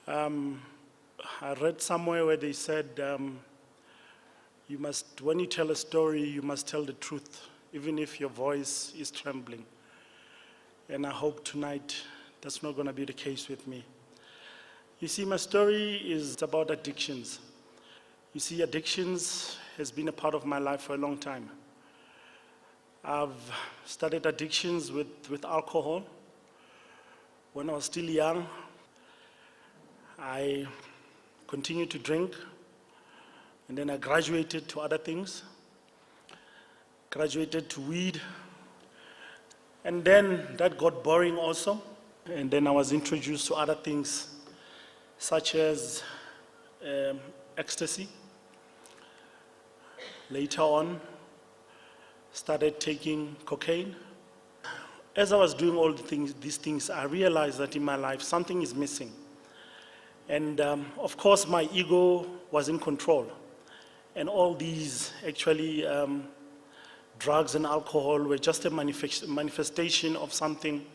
Um, I read somewhere where they said, when you tell a story, you must tell the truth, even if your voice is trembling. And I hope tonight that's not going to be the case with me. You see, my story is about addictions. You see, addictions has been a part of my life for a long time. I've started addictions with alcohol. When I was still young, I continued to drink, and then I graduated to other things, graduated to weed, and then that got boring also, and then I was introduced to other things such as ecstasy. Later on, started taking cocaine. As I was doing all these things, I realized that in my life something is missing. And of course, my ego was in control. And all these actually drugs and alcohol were just a manifestation of something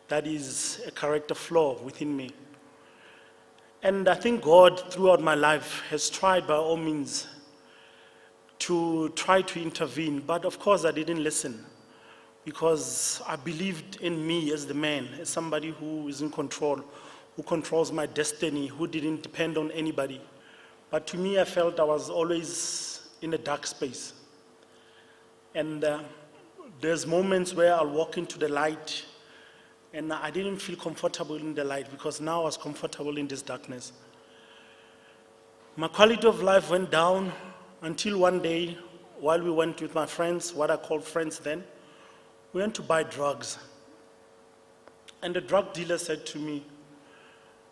that is a character flaw within me. And I think God, throughout my life, has tried by all means to try to intervene. But of course, I didn't listen, because I believed in me as the man, as somebody who is in control, who controls my destiny, who didn't depend on anybody. But to me, I felt I was always in a dark space. And there's moments where I'll walk into the light, and I didn't feel comfortable in the light, because now I was comfortable in this darkness. My quality of life went down until one day, while we went with my friends, what I called friends then, we went to buy drugs. And the drug dealer said to me,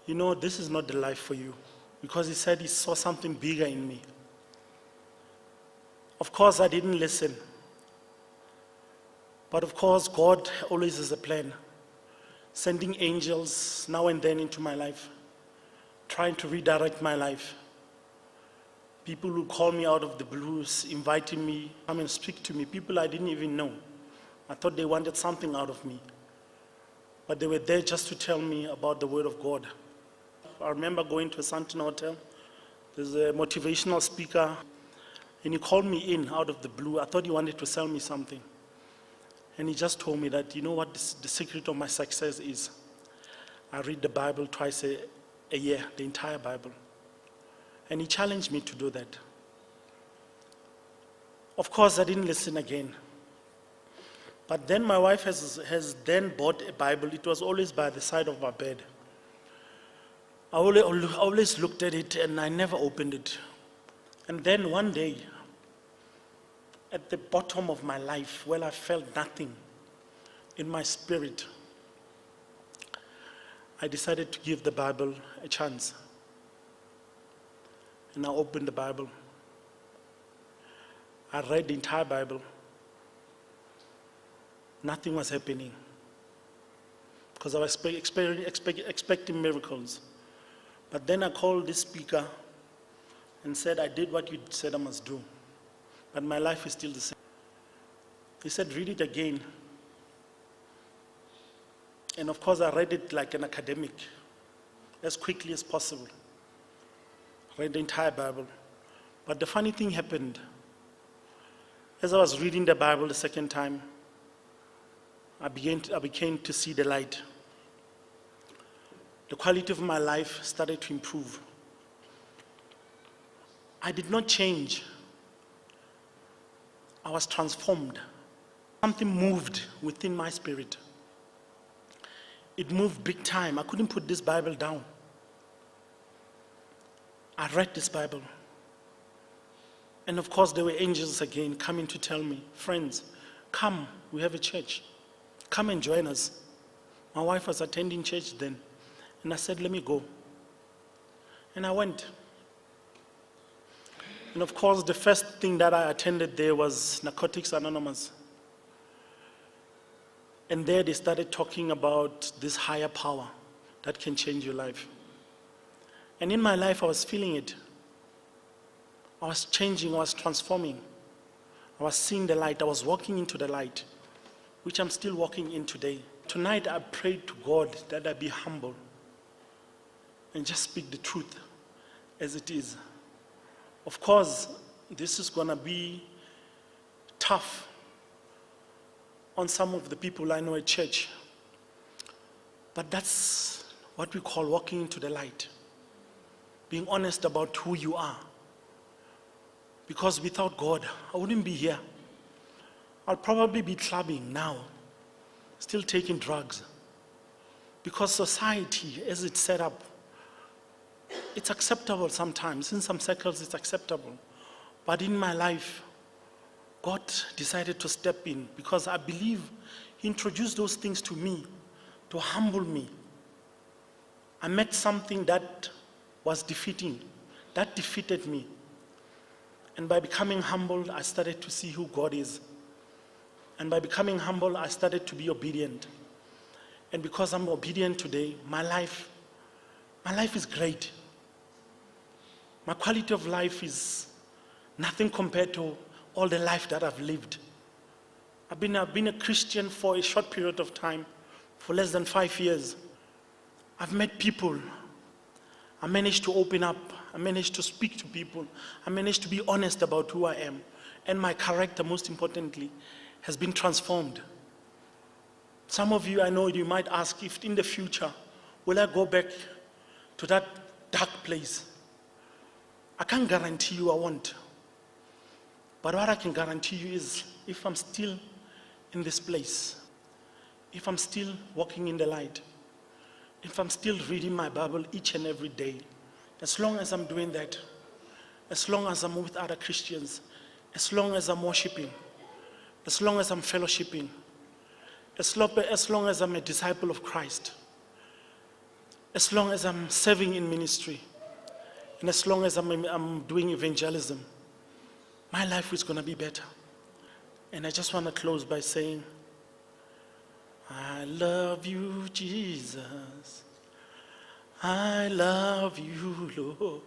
"You know, this is not the life for you," because he said he saw something bigger in me. Of course, I didn't listen. But of course, God always has a plan, sending angels now and then into my life, trying to redirect my life. People who call me out of the blues, inviting me, come and speak to me, people I didn't even know. I thought they wanted something out of me. But they were there just to tell me about the Word of God. I remember going to a Santon hotel. There's a motivational speaker, and he called me in out of the blue. I thought he wanted to sell me something. And he just told me that, you know what the secret of my success is? I read the Bible twice a year, the entire Bible. And he challenged me to do that. Of course, I didn't listen again. But then my wife has then bought a Bible. It was always by the side of my bed. I always looked at it, and I never opened it. And then one day, at the bottom of my life, where I felt nothing in my spirit, I decided to give the Bible a chance. And I opened the Bible. I read the entire Bible. Nothing was happening, because I was expecting miracles. But then I called this speaker and said, "I did what you said I must do, but my life is still the same." He said, "Read it again." And of course, I read it like an academic, as quickly as possible. Read the entire Bible. But the funny thing happened. As I was reading the Bible the second time, I began to see the light. The quality of my life started to improve. I did not change. I was transformed. Something moved within my spirit. It moved big time. I couldn't put this Bible down. I read this Bible. And of course, there were angels again coming to tell me, "Friends, come, we have a church. Come and join us." My wife was attending church then. And I said, "Let me go." And I went. And of course, the first thing that I attended there was Narcotics Anonymous. And there they started talking about this higher power that can change your life. And in my life, I was feeling it. I was changing, I was transforming. I was seeing the light, I was walking into the light, which I'm still walking in today. Tonight, I prayed to God that I be humble. and just speak the truth as it is. Of course, this is going to be tough on some of the people I know at church, but that's what we call walking into the light, being honest about who you are. Because without God, I wouldn't be here. I'll probably be clubbing now, still taking drugs. Because society, as it's set up, it's acceptable sometimes. In some circles, it's acceptable. But in my life, God decided to step in because I believe He introduced those things to me to humble me. I met something that was defeating, that defeated me. And by becoming humble, I started to see who God is. And by becoming humble, I started to be obedient. And because I'm obedient today, my life is great. My quality of life is nothing compared to all the life that I've lived. I've been a Christian for a short period of time, for less than 5 years. I've met people. I managed to open up. I managed to speak to people. I managed to be honest about who I am. And my character, most importantly, has been transformed. Some of you, I know you might ask if in the future, will I go back to that dark place? I can't guarantee you I won't. But what I can guarantee you is if I'm still in this place, if I'm still walking in the light, if I'm still reading my Bible each and every day, as long as I'm doing that, as long as I'm with other Christians, as long as I'm worshiping, as long as I'm fellowshipping, as long as I'm a disciple of Christ, as long as I'm serving in ministry, and as long as I'm doing evangelism, my life is going to be better. And I just want to close by saying, I love you, Jesus. I love you, Lord.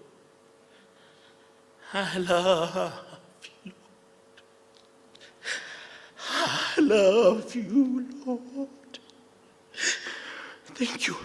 I love you, Lord. I love you, Lord. Thank you.